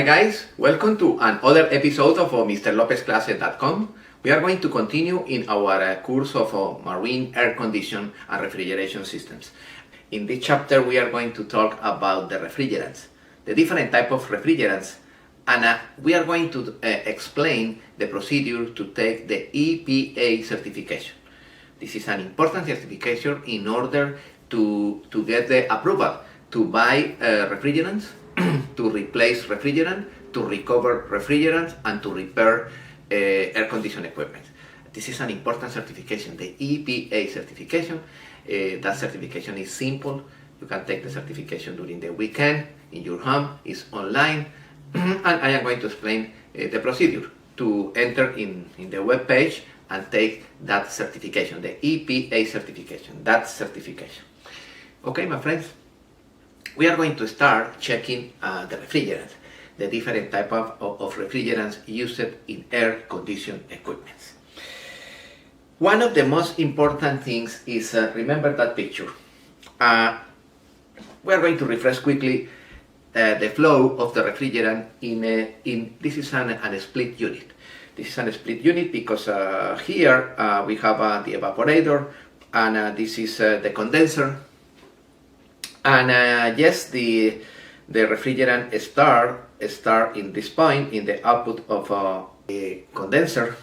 Hi guys, welcome to another episode of MrLopezClases.com. We are going to continue in our course of marine air condition and refrigeration systems. In this chapter we are going to talk about the refrigerants, the different type of refrigerants, and we are going to explain the procedure to take the E.P.A certification. This is an important certification in order to get the approval to buy refrigerants, to replace refrigerant, to recover refrigerants, and to repair air conditioning equipment. This is an important certification, the E.P.A certification. That certification is simple. You can take the certification during the weekend in your home. It's online, and I am going to explain the procedure to enter in the web page and take that certification, the E.P.A certification, that certification. Okay, my friends, we are going to start checking the refrigerants, the different type of refrigerants used in air conditioning equipment. One of the most important things is, remember that picture. We are going to refresh quickly the flow of the refrigerant this is a split unit. This is a split unit because here we have the evaporator, and this is the condenser. And yes, the refrigerant start in this point in the output of the condenser,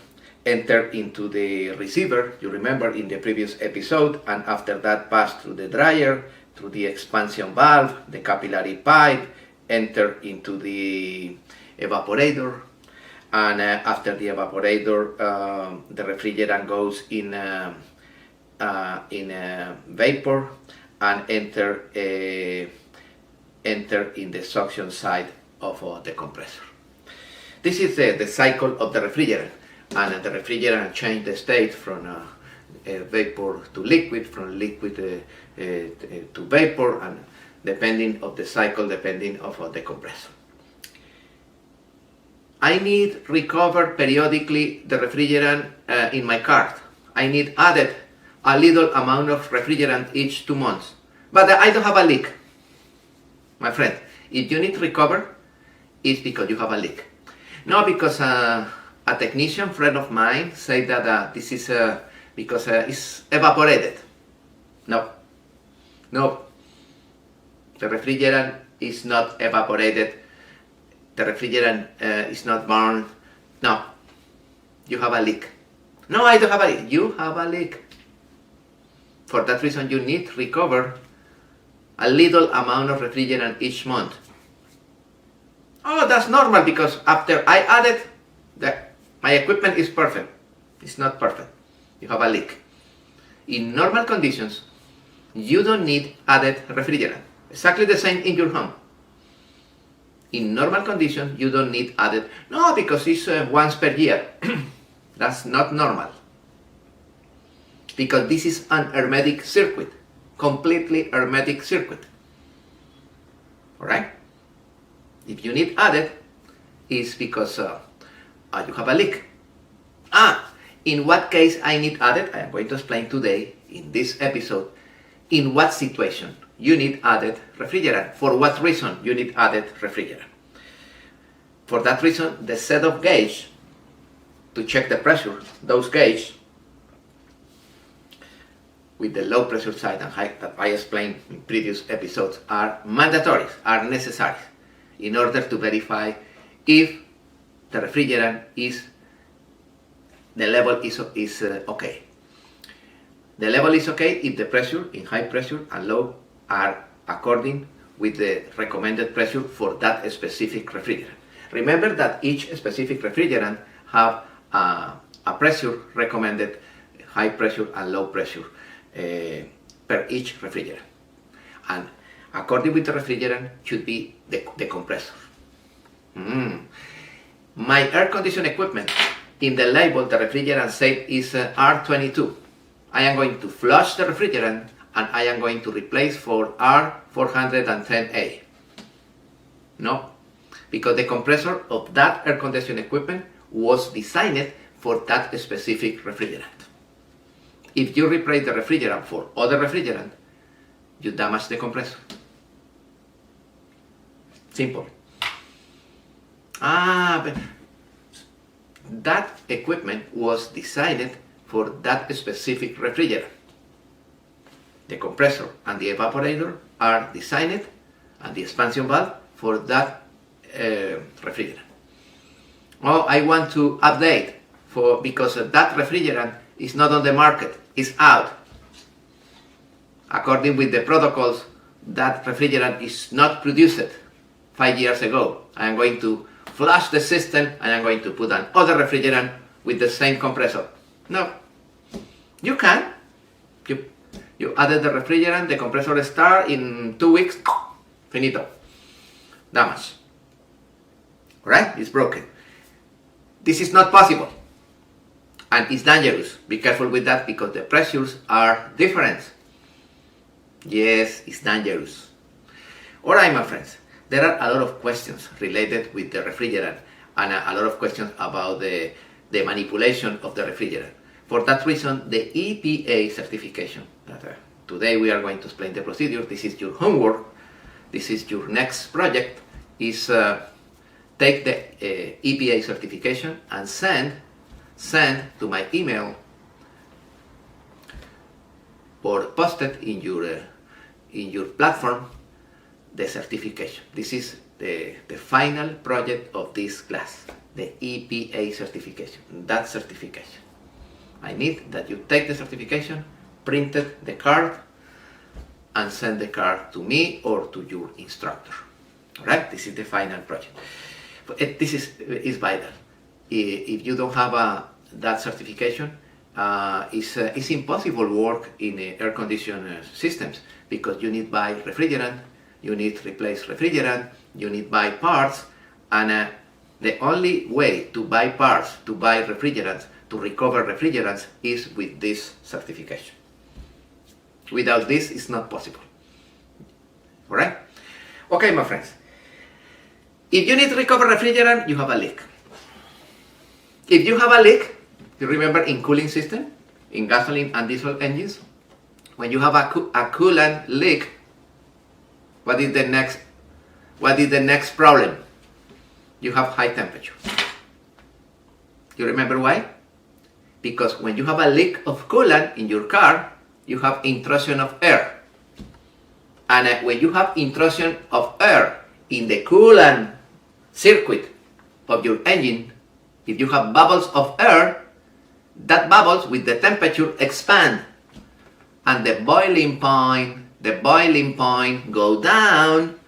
enter into the receiver, you remember in the previous episode, and after that pass through the dryer, through the expansion valve, the capillary pipe, enter into the evaporator, and after the evaporator, the refrigerant goes in vapor and enter in the suction side of the compressor. This is the cycle of the refrigerant, and the refrigerant change the state from vapor to liquid, from liquid to vapor, and depending of the cycle, depending of the compressor. I need recover periodically the refrigerant in my car. I need added a little amount of refrigerant each 2 months, but I don't have a leak. My friend, if you need to recover, it's because you have a leak. No, because a technician friend of mine said that this is because it's evaporated. No, the refrigerant is not evaporated. The refrigerant is not burned. No, you have a leak. No, I don't have a leak. You have a leak. For that reason, you need to recover a little amount of refrigerant each month. Oh, that's normal because after I added, my equipment is perfect. It's not perfect. You have a leak. In normal conditions, you don't need added refrigerant. Exactly the same in your home. In normal conditions, you don't need added. No, because it's once per year. That's not normal. Because this is an hermetic circuit, completely hermetic circuit. Alright? If you need added, it's because you have a leak. In what case I need added? I am going to explain today in this episode in what situation you need added refrigerant. For what reason you need added refrigerant. For that reason, the set of gauge to check the pressure, those gauge with the low pressure side and high that I explained in previous episodes are mandatory, are necessary in order to verify if the refrigerant the level is okay. The level is okay if the pressure in high pressure and low are according with the recommended pressure for that specific refrigerant. Remember that each specific refrigerant have a pressure recommended, high pressure and low pressure per each refrigerant, and according with the refrigerant should be the compressor. My air conditioning equipment, in the label the refrigerant said is R22. I am going to flush the refrigerant and I am going to replace for R410A. No, because the compressor of that air conditioning equipment was designed for that specific refrigerant. If you replace the refrigerant for other refrigerant, you damage the compressor. Simple. But that equipment was designed for that specific refrigerant. The compressor and the evaporator are designed, and the expansion valve for that refrigerant. Oh, I want to update because that refrigerant is not on the market, it's out. According with the protocols, that refrigerant is not produced 5 years ago. I am going to flush the system and I'm going to put another refrigerant with the same compressor. No, you can. You added the refrigerant, the compressor start in 2 weeks, finito, damage. Alright, it's broken. This is not possible, and it's dangerous. Be careful with that because the pressures are different. Yes, it's dangerous. Alright, my friends, there are a lot of questions related with the refrigerant and a lot of questions about the manipulation of the refrigerant. For that reason, the E.P.A certification, today we are going to explain the procedure. This is your homework. This is your next project, is take the E.P.A certification and send to my email or post it in your platform the certification. This is the final project of this class, the E.P.A certification, that certification. I need that you take the certification, print the card, and send the card to me or to your instructor. Alright, this is the final project. But this is vital. If you don't have that certification, it's impossible work in air conditioned systems because you need buy refrigerant, you need replace refrigerant, you need buy parts, and the only way to buy parts, to buy refrigerants, to recover refrigerants is with this certification. Without this, it's not possible. Alright? Okay, my friends. If you need to recover refrigerant, you have a leak. If you have a leak, you remember in cooling system, in gasoline and diesel engines, when you have a coolant leak, what is the next problem? You have high temperature. You remember why? Because when you have a leak of coolant in your car, you have intrusion of air. And when you have intrusion of air in the coolant circuit of your engine, if you have bubbles of air, that bubbles with the temperature expand, and the boiling point go down,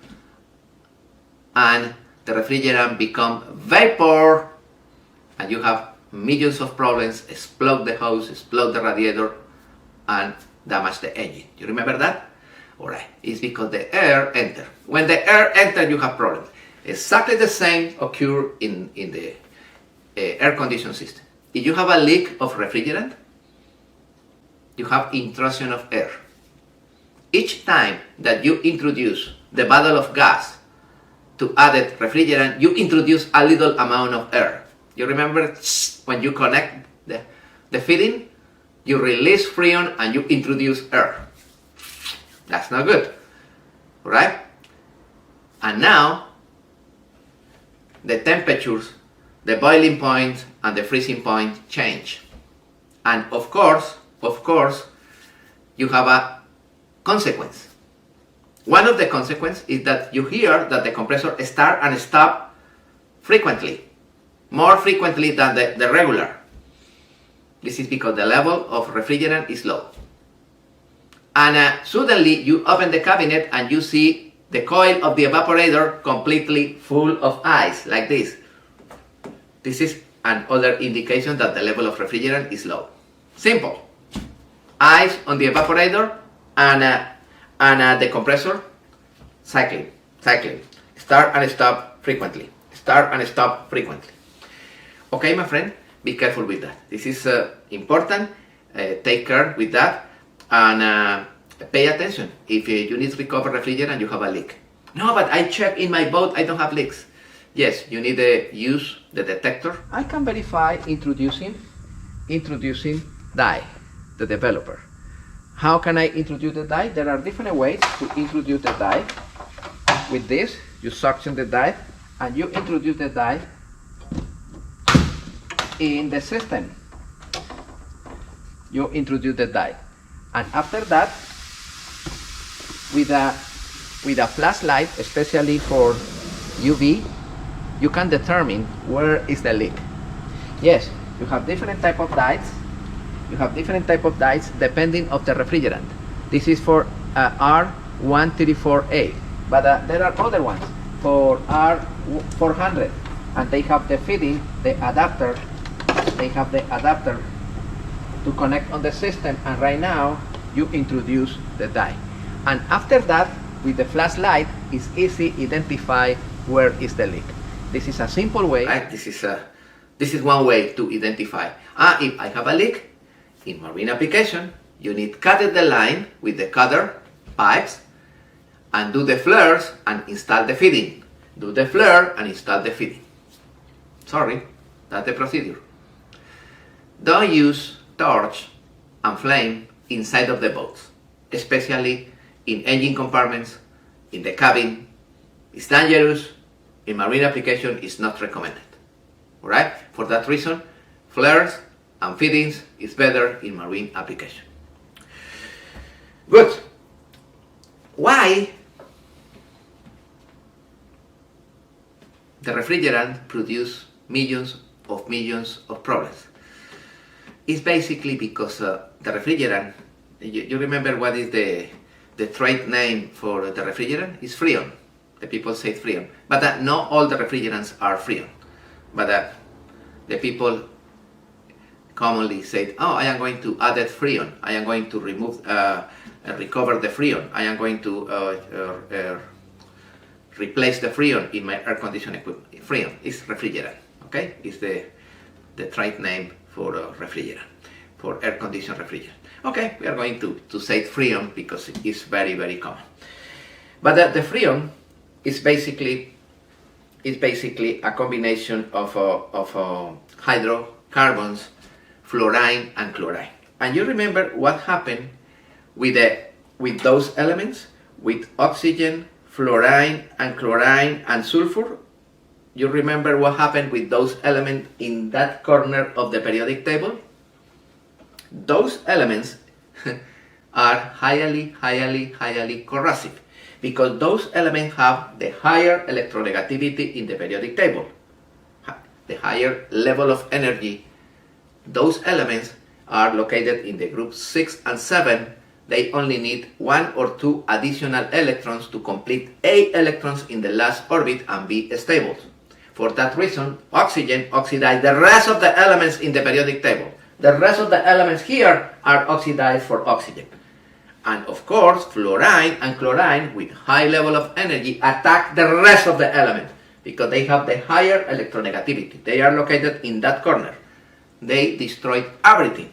and the refrigerant become vapor, and you have millions of problems, explode the hose, explode the radiator, and damage the engine. You remember that? Alright, it's because the air enter. When the air enter, you have problems. Exactly the same occur in the air conditioning system. If you have a leak of refrigerant, you have intrusion of air. Each time that you introduce the bottle of gas to added refrigerant, you introduce a little amount of air. You remember when you connect the fitting, you release freon and you introduce air. That's not good, right? And now the temperatures, the boiling point and the freezing point change. And of course, you have a consequence. One of the consequences is that you hear that the compressor start and stop frequently, more frequently than the regular. This is because the level of refrigerant is low. And suddenly you open the cabinet and you see the coil of the evaporator completely full of ice, like this. This is another indication that the level of refrigerant is low. Simple. Ice on the evaporator and the compressor cycling. Start and stop frequently. Okay, my friend, be careful with that. This is important. Take care with that and pay attention. If you need to recover refrigerant, you have a leak. No, but I checked in my boat, I don't have leaks. Yes, you need to use the detector. I can verify introducing dye, the developer. How can I introduce the dye? There are different ways to introduce the dye. With this, you suction the dye and you introduce the dye in the system. You introduce the dye, and after that, with a flashlight, especially for UV, you can determine where is the leak. Yes, you have different type of dyes. You have different type of dyes depending of the refrigerant. This is for R134A, but there are other ones for R400, and they have the fitting, the adapter. They have the adapter to connect on the system, and right now you introduce the dye, and after that, with the flashlight, it's easy to identify where is the leak. This is a simple way. Right? This is one way to identify. If I have a leak in marine application, you need cut the line with the cutter pipes and do the flares and install the fitting. Do the flare and install the fitting. Sorry, that's the procedure. Don't use torch and flame inside of the boats, especially in engine compartments, in the cabin. It's dangerous. In marine application, it's not recommended. Alright? For that reason, flares and fittings is better in marine application. Good. Why the refrigerant produce millions of problems? It's basically because the refrigerant, you remember what is the trade name for the refrigerant? It's Freon. The people say Freon. But not all the refrigerants are Freon. But the people commonly say, oh, I am going to add Freon. I am going to remove, recover the Freon. I am going to replace the Freon in my air conditioning equipment. Freon is refrigerant. Okay? It's the trade name for refrigerant, for air conditioned refrigerant. Okay, we are going to say Freon because it is very, very common. But the Freon is basically a combination of hydrocarbons, fluorine and chlorine. And you remember what happened with those elements, with oxygen, fluorine and chlorine and sulfur? You remember what happened with those elements in that corner of the periodic table? Those elements are highly corrosive, because those elements have the higher electronegativity in the periodic table, the higher level of energy. Those elements are located in the group 6 and 7. They only need 1 or 2 additional electrons to complete 8 electrons in the last orbit and be stable. For that reason, oxygen oxidizes the rest of the elements in the periodic table. The rest of the elements here are oxidized for oxygen. And of course, fluorine and chlorine with high level of energy attack the rest of the elements because they have the higher electronegativity. They are located in that corner. They destroyed everything.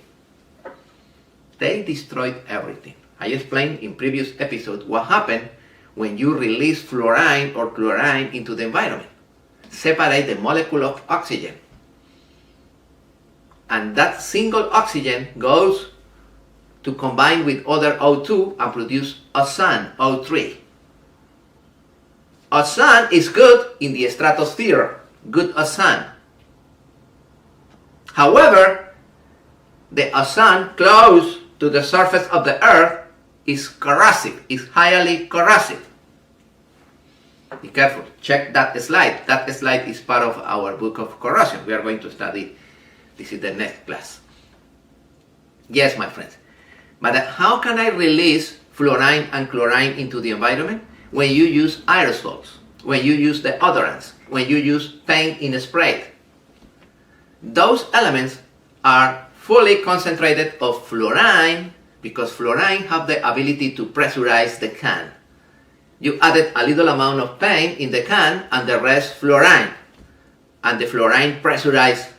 They destroyed everything. I explained in previous episodes what happened when you release fluorine or chlorine into the environment. Separate the molecule of oxygen. And that single oxygen goes to combine with other O2 and produce ozone, O3. Ozone is good in the stratosphere, good ozone. However, the ozone close to the surface of the Earth is corrosive, is highly corrosive. Be careful, check that slide. That slide is part of our book of corrosion. We are going to study, this is the next class. Yes, my friends. But how can I release fluorine and chlorine into the environment? When you use aerosols, when you use deodorants, when you use paint in a spray. Those elements are fully concentrated of fluorine because fluorine have the ability to pressurize the can. You added a little amount of paint in the can and the rest fluorine. And the fluorine pressurizes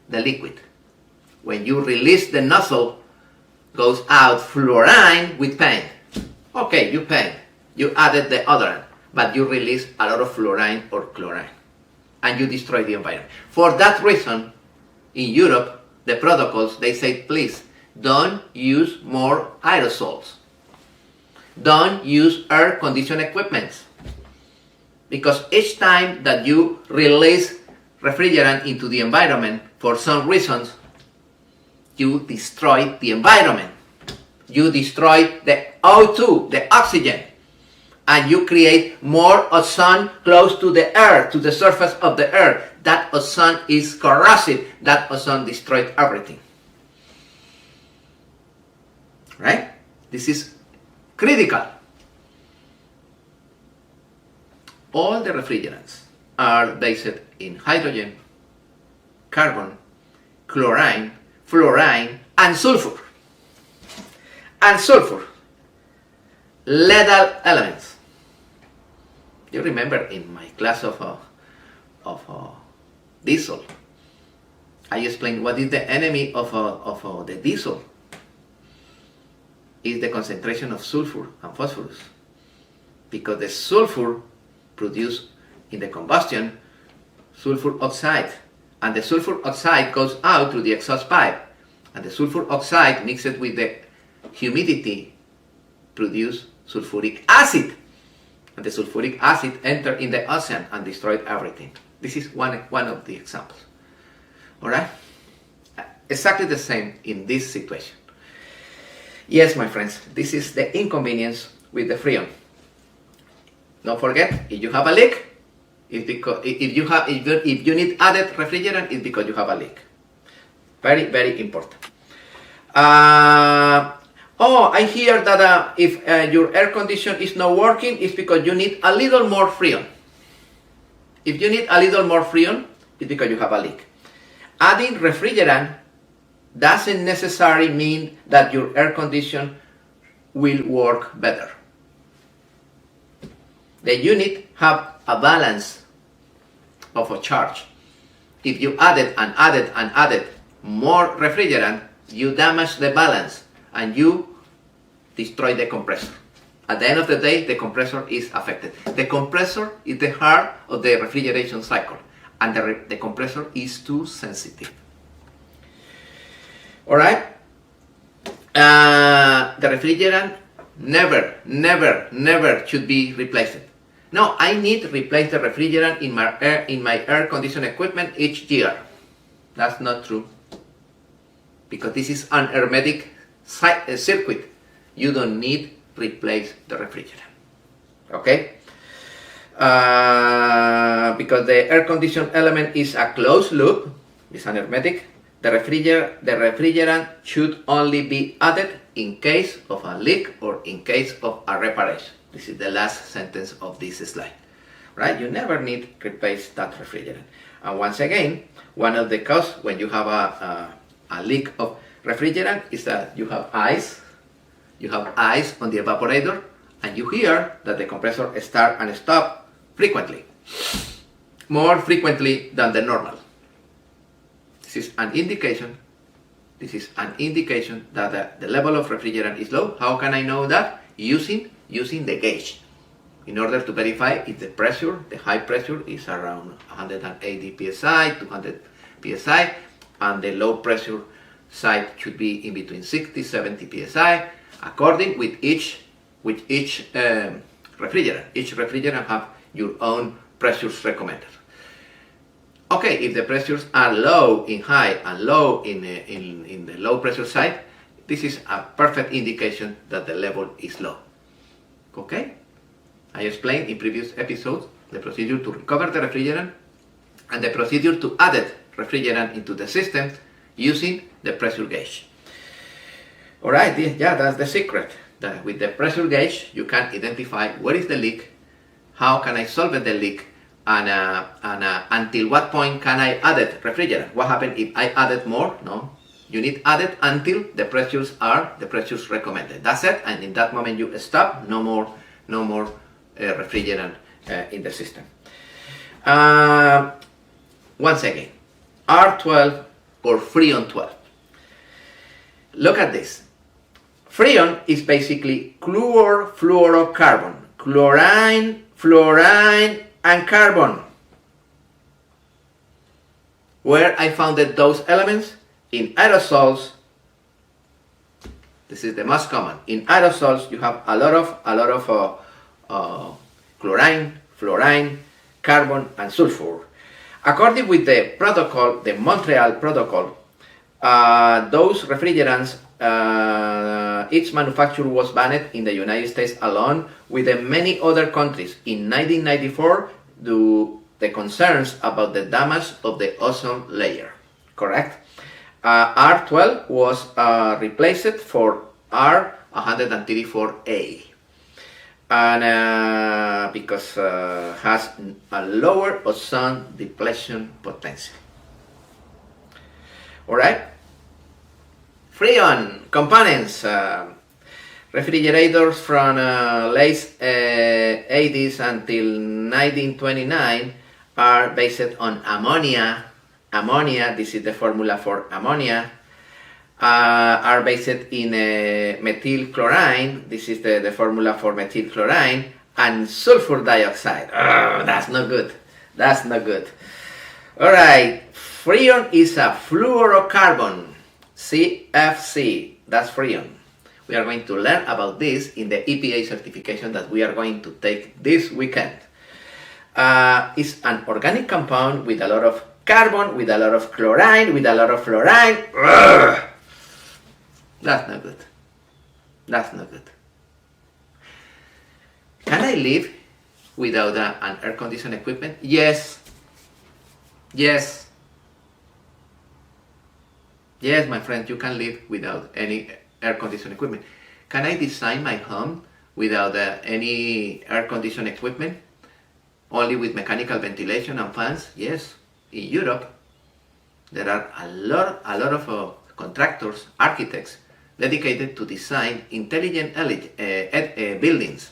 the liquid. When you release the nozzle, goes out fluorine with paint. Okay, you paint. You added the odorant, but you release a lot of fluorine or chlorine. And you destroy the environment. For that reason, in Europe, the protocols, they say, please, don't use more aerosols. Don't use air conditioned equipment. Because each time that you release refrigerant into the environment, for some reasons, you destroy the environment. You destroy the O2, the oxygen, and you create more ozone close to the air, to the surface of the earth. That ozone is corrosive. That ozone destroyed everything. Right? This is critical. All the refrigerants are based in hydrogen, carbon, chlorine, fluorine, and sulfur. And sulfur, lethal elements. You remember in my class of diesel, I explained what is the enemy of the diesel. Is the concentration of sulfur and phosphorus. Because the sulfur produced in the combustion, sulfur oxide, and the sulfur oxide goes out through the exhaust pipe, and the sulfur oxide mixed with the humidity produce sulfuric acid, and the sulfuric acid entered in the ocean and destroyed everything. This is one of the examples. Alright? Exactly the same in this situation. Yes, my friends, this is the inconvenience with the Freon. Don't forget, if you have a leak, it's because if you need added refrigerant, it's because you have a leak. Very, very important. I hear that if your air conditioner is not working, it's because you need a little more Freon. If you need a little more Freon, it's because you have a leak. Adding refrigerant doesn't necessarily mean that your air conditioner will work better. The unit have a balance of a charge. If you added more refrigerant, you damage the balance and you destroy the compressor. At the end of the day, the compressor is affected. The compressor is the heart of the refrigeration cycle, and the compressor is too sensitive. Alright? The refrigerant never should be replaced. No, I need to replace the refrigerant in my air conditioning equipment each year. That's not true. Because this is an hermetic circuit. You don't need to replace the refrigerant. Okay? Because the air conditioning element is a closed loop, it's an hermetic, the refrigerant should only be added in case of a leak or in case of a reparation. This is the last sentence of this slide. Right? You never need to replace that refrigerant. And once again, one of the causes when you have a leak of refrigerant is that you have ice. You have ice on the evaporator, and you hear that the compressor start and stop frequently, more frequently than the normal. This is an indication. This is an indication that the level of refrigerant is low. How can I know that? Using the gauge, in order to verify if the pressure, the high pressure, is around 180 psi, 200 psi, and the low pressure side should be in between 60-70 psi, according with each refrigerant. Each refrigerant have your own pressures recommended. Okay, if the pressures are low in high and low in the low pressure side, this is a perfect indication that the level is low. Okay? I explained in previous episodes the procedure to recover the refrigerant and the procedure to add refrigerant into the system using the pressure gauge. Alright, yeah, that's the secret. That with the pressure gauge, you can identify where is the leak, how can I solve the leak, and until what point can I add refrigerant. What happens if I added more? No, you need added until the pressures are the pressures recommended. That's it, and in that moment you stop. No more refrigerant in the system. Once again, R12 or Freon 12. Look at this. Freon is basically fluorocarbon, chlorine, fluorine, and carbon. Where I found those elements? In aerosols. This is the most common. In aerosols, you have a lot of chlorine, fluorine, carbon, and sulfur. According with the protocol, the Montreal Protocol, those refrigerants, its manufacture was banned in the United States alone with many other countries in 1994 due the concerns about the damage of the ozone layer. Correct? R12 was replaced for R134A, and because has a lower ozone depletion potential. All right. Freon components. Refrigerators from late 80s until 1929 are based on ammonia. This is the formula for ammonia. Are based in methyl chlorine. This is the formula for methyl chlorine. And sulfur dioxide. Oh, that's not good. That's not good. All right. Freon is a fluorocarbon. CFC. That's freon. We are going to learn about this in the E.P.A certification that we are going to take this weekend. It's an organic compound with a lot of carbon, with a lot of chlorine, with a lot of fluorine. Ugh. That's not good. That's not good. Can I live without an air conditioning equipment? Yes. Yes. Yes, my friend, you can live without any air conditioning equipment. Can I design my home without any air conditioning equipment? Only with mechanical ventilation and fans? Yes. In Europe, there are a lot of contractors, architects, dedicated to design intelligent buildings.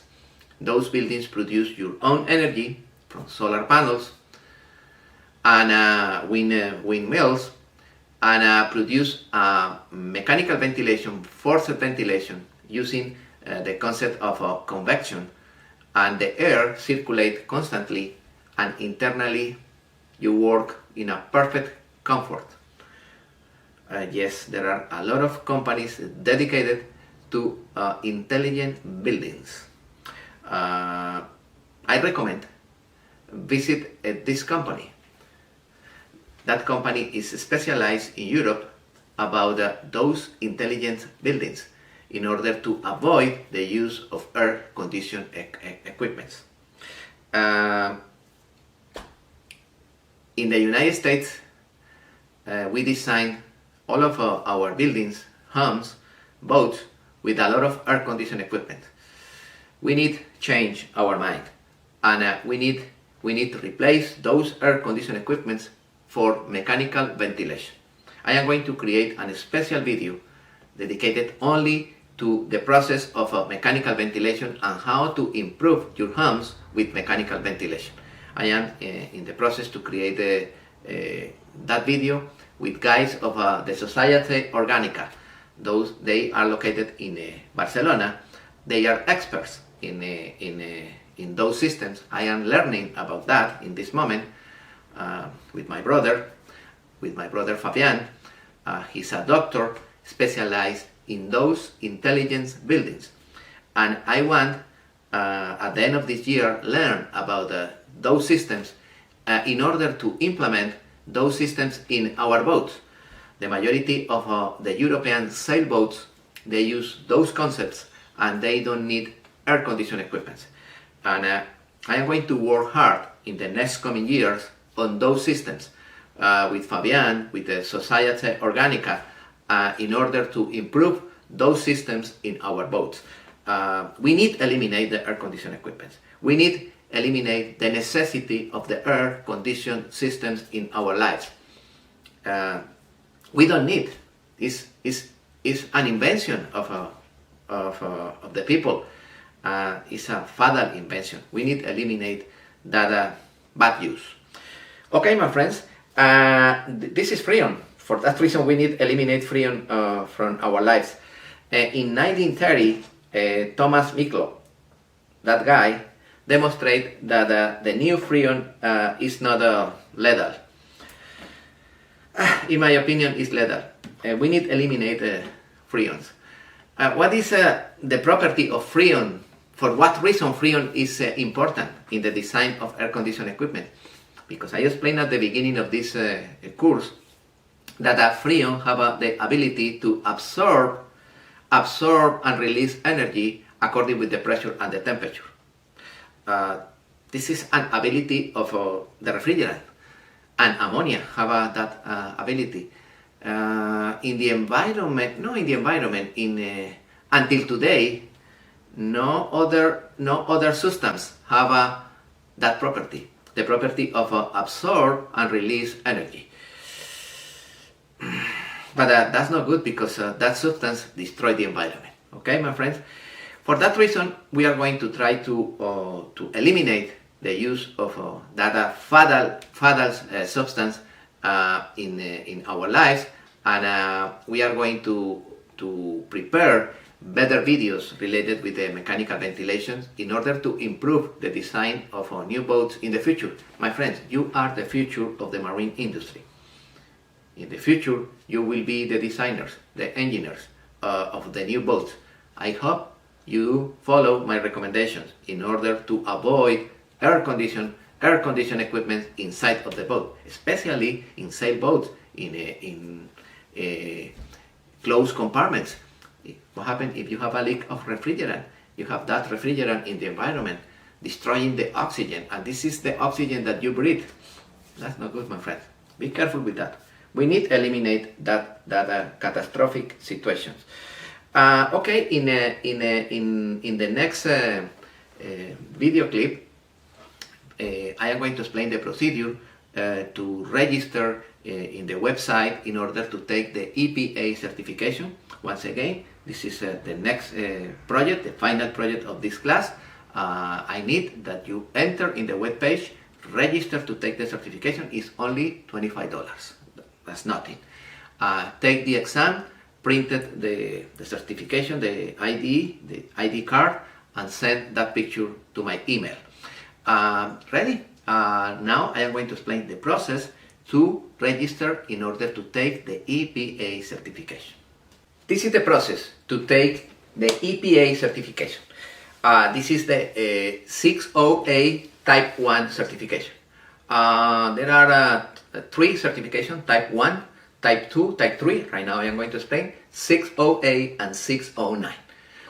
Those buildings produce your own energy from solar panels and windmills, and produce mechanical ventilation, forced ventilation, using the concept of convection, and the air circulates constantly, and internally you work in a perfect comfort. Yes, there are a lot of companies dedicated to intelligent buildings. I recommend visit this company. That company is specialized in Europe about those intelligent buildings in order to avoid the use of air conditioned equipment. In the United States, we design all of our buildings, homes, boats with a lot of air conditioned equipment. We need to change our mind, and we need to replace those air conditioned equipments for mechanical ventilation. I am going to create a special video dedicated only to the process of mechanical ventilation and how to improve your homes with mechanical ventilation. I am in the process to create that video with guys of the Society Organica. They are located in Barcelona. They are experts in those systems. I am learning about that in this moment with my brother Fabian. He's a doctor specialized in those intelligence buildings, and I want at the end of this year learn about those systems in order to implement those systems in our boats. The majority of the European sailboats, they use those concepts and they don't need air conditioning equipment. And I am going to work hard in the next coming years on those systems with Fabian, with the Society Organica, in order to improve those systems in our boats. We need to eliminate the air conditioning equipment. We need to eliminate the necessity of the air conditioned systems in our lives. We don't need. It's an invention of the people. It's a fatal invention. We need to eliminate that bad use. Okay, my friends, this is freon. For that reason, we need to eliminate freon from our lives. In 1930, Thomas Miklo, that guy, demonstrate that the new freon is not lethal. In my opinion, it's lethal. We need to eliminate freons. What is the property of freon For what reason Freon is important in the design of air conditioning equipment? Because I explained at the beginning of this course that Freon have the ability to absorb and release energy according with the pressure and the temperature. This is an ability of the refrigerant, and ammonia have that ability. In the environment, until today, no other substance have that property, the property of absorb and release energy. But that's not good, because that substance destroys the environment. Okay, my friends? For that reason, we are going to try to eliminate the use of that fatal substance in our lives, and we are going to prepare better videos related with the mechanical ventilation in order to improve the design of new boats in the future. My friends, you are the future of the marine industry. In the future, you will be the designers, the engineers of the new boats. I hope you follow my recommendations in order to avoid air condition equipment inside of the boat, especially in sailboats, in closed compartments. What happens if you have a leak of refrigerant? You have that refrigerant in the environment, destroying the oxygen, and this is the oxygen that you breathe. That's not good, my friends. Be careful with that. We need to eliminate that catastrophic situations. Okay, in the next video clip, I am going to explain the procedure to register in the website in order to take the E.P.A certification. Once again, this is the next project, the final project of this class. I need that you enter in the web page, register to take the certification. Is only $25. That's nothing. Take the exam, printed the certification, the ID card, and send that picture to my email. Ready? Now I am going to explain the process to register in order to take the E.P.A certification. This is the process to take the E.P.A certification. This is the 60A Type 1 certification. There are 3 certifications, Type 1, Type 2, Type 3. Right now I am going to explain 60A and 609.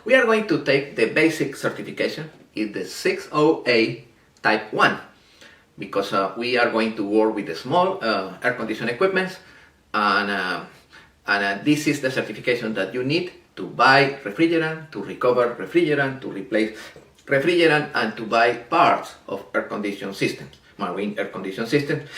We are going to take the basic certification in the 60A Type 1, because we are going to work with the small air conditioning equipment, and this is the certification that you need to buy refrigerant, to recover refrigerant, to replace refrigerant, and to buy parts of air conditioning systems, marine air conditioning systems,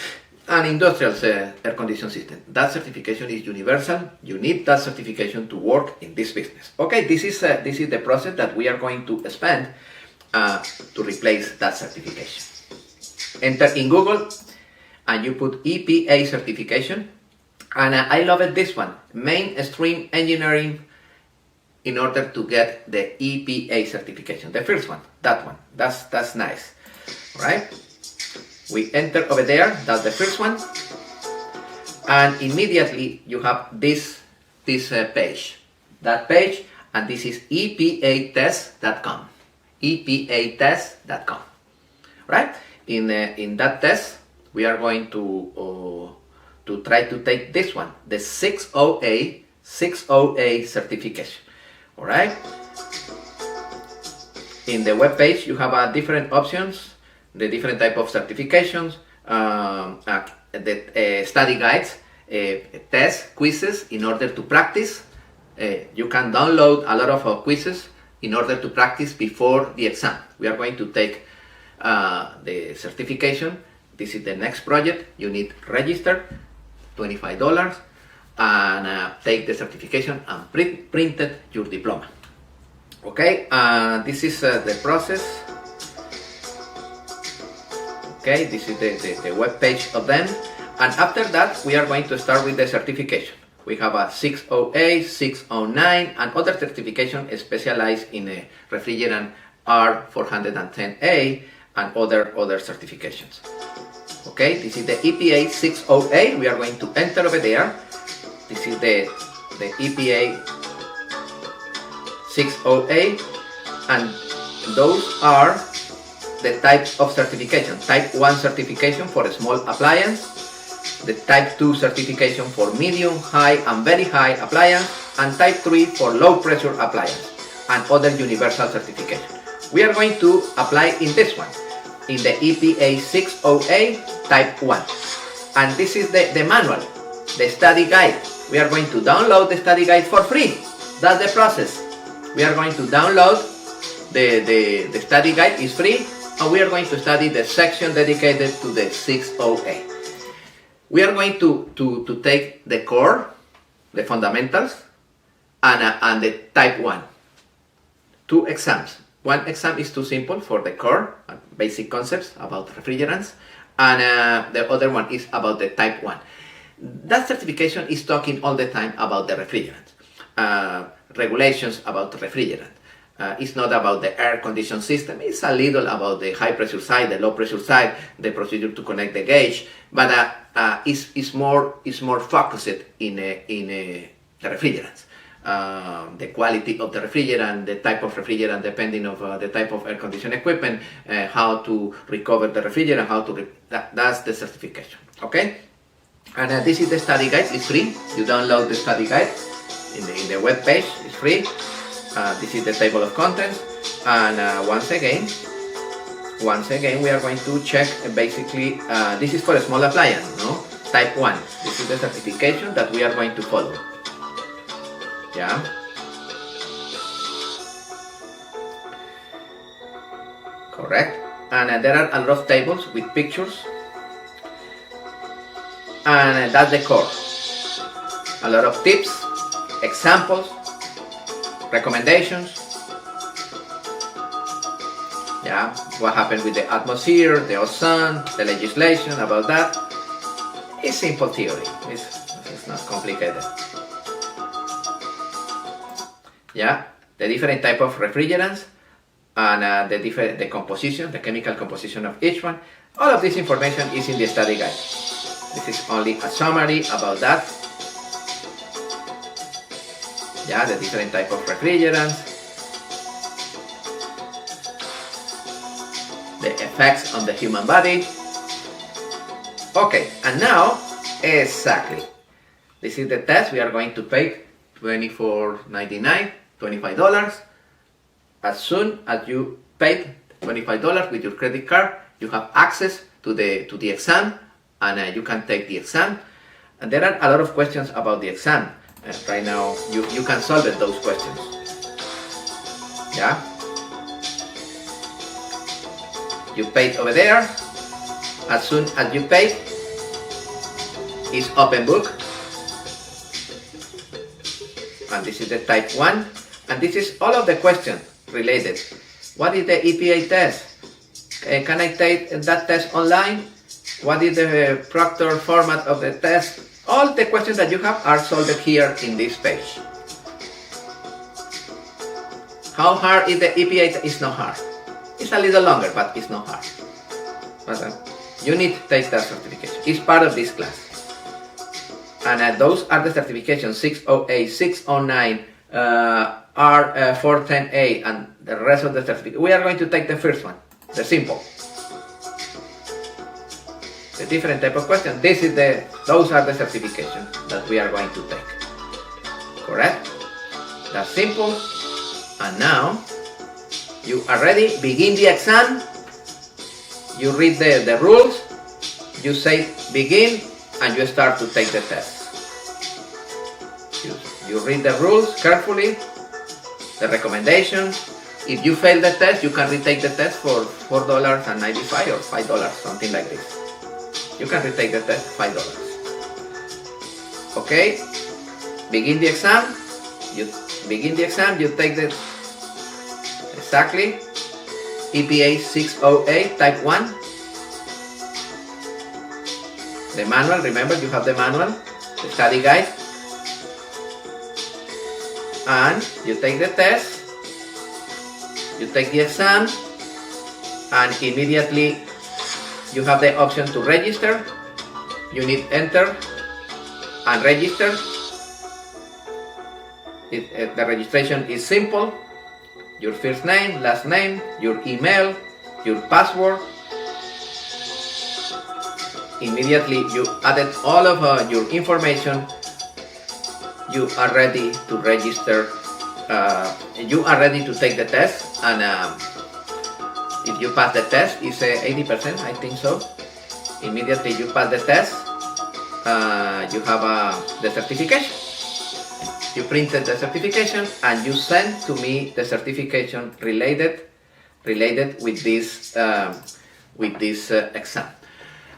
and industrial air conditioning system. That certification is universal. You need that certification to work in this business. Okay, this is the process that we are going to spend to replace that certification. Enter in Google and you put E.P.A certification, and I love it, this one, mainstream engineering, in order to get the E.P.A certification. The first one, that one, that's nice, right? We enter over there, that's the first one, and immediately you have this page, that page, and this is EPAtest.com, EPAtest.com, right? In that test, we are going to try to take this one, the 60A certification. All right. In the web page, you have different options, the different type of certifications, the study guides, tests, quizzes in order to practice. You can download a lot of quizzes in order to practice before the exam. We are going to take the certification. This is the next project. You need register, $25, and take the certification and printed your diploma. Okay, this is the process. Okay, this is the web page of them, and after that we are going to start with the certification. We have a 60A, 609, and other certification specialized in a refrigerant R410A and other certifications. Okay, this is the E.P.A 60A. We are going to enter over there. This is the E.P.A 60A, and those are the types of certification. Type 1 certification for a small appliance, the type 2 certification for medium, high and very high appliance, and type 3 for low pressure appliance, and other universal certification. We are going to apply in this one, in the E.P.A 60A type 1. And this is the manual, the study guide. We are going to download the study guide for free. That's the process. We are going to download the study guide, is free, and we are going to study the section dedicated to the 60A. We are going to take the core, the fundamentals, and the type 1. 2 exams. One exam is too simple for the core, basic concepts about refrigerants, and the other one is about the type 1. That certification is talking all the time about the refrigerant, regulations about refrigerant. It's not about the air conditioning system. It's a little about the high pressure side, the low pressure side, the procedure to connect the gauge, but it's more focused in the refrigerants. The quality of the refrigerant, the type of refrigerant depending on the type of air conditioning equipment, how to recover the refrigerant, how to that's the certification. Okay, and this is the study guide. It's free. You download the study guide in the web page. It's free. This is the table of contents, and once again we are going to check basically. This is for a small appliance, no? Type 1. This is the certification that we are going to follow. Yeah. Correct. And there are a lot of tables with pictures, and that's the core. A lot of tips, examples, recommendations. Yeah, what happened with the atmosphere, the ozone, the legislation about that. It's simple theory. It's not complicated. Yeah, the different type of refrigerants and the composition, the chemical composition of each one. All of this information is in the study guide. This is only a summary about that. Yeah, the different type of refrigerants, the effects on the human body. Okay, and now, exactly, this is the test. We are going to pay $24.99, $25. As soon as you paid $25 with your credit card, you have access to the exam, and you can take the exam. And there are a lot of questions about the exam. Right now, you can solve those questions. Yeah. You paid over there. As soon as you pay, it's open book. And this is the type 1. And this is all of the questions related. What is the E.P.A test? Can I take that test online? What is the proctor format of the test? All the questions that you have are solved here in this page. How hard is the E.P.A? It's not hard. It's a little longer, but it's not hard. But, you need to take that certification. It's part of this class. And those are the certifications 608, 609, R410A, and the rest of the certifications. We are going to take the first one, the simple. The different type of question. Those are the certifications that we are going to take. Correct? That's simple. And now you are ready. Begin the exam. You read the rules. You say begin, and you start to take the test. You read the rules carefully, the recommendations. If you fail the test, you can retake the test for $4.95 or $5, something like this. You can retake the test $5. Okay? Begin the exam. You begin the exam. You take the exactly E.P.A 608 type 1. The manual. Remember, you have the manual, the study guide, and you take the test. You take the exam, and immediately you have the option to register. You need enter and register. The registration is simple. your first name, last name, your email, your password. Immediately you added all of your information. You are ready to register. You are ready to take the test, and if you pass the test, it's 80%, I think so. Immediately you pass the test, you have the certification. You printed the certification and you send to me the certification related with this exam.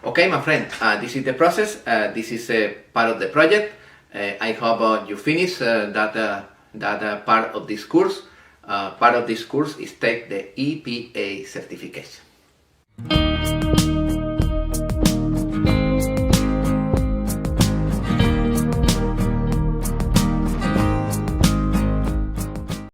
Okay, my friend, this is the process. This is part of the project. I hope you finish that part of this course. Part of this course is take the E.P.A certification.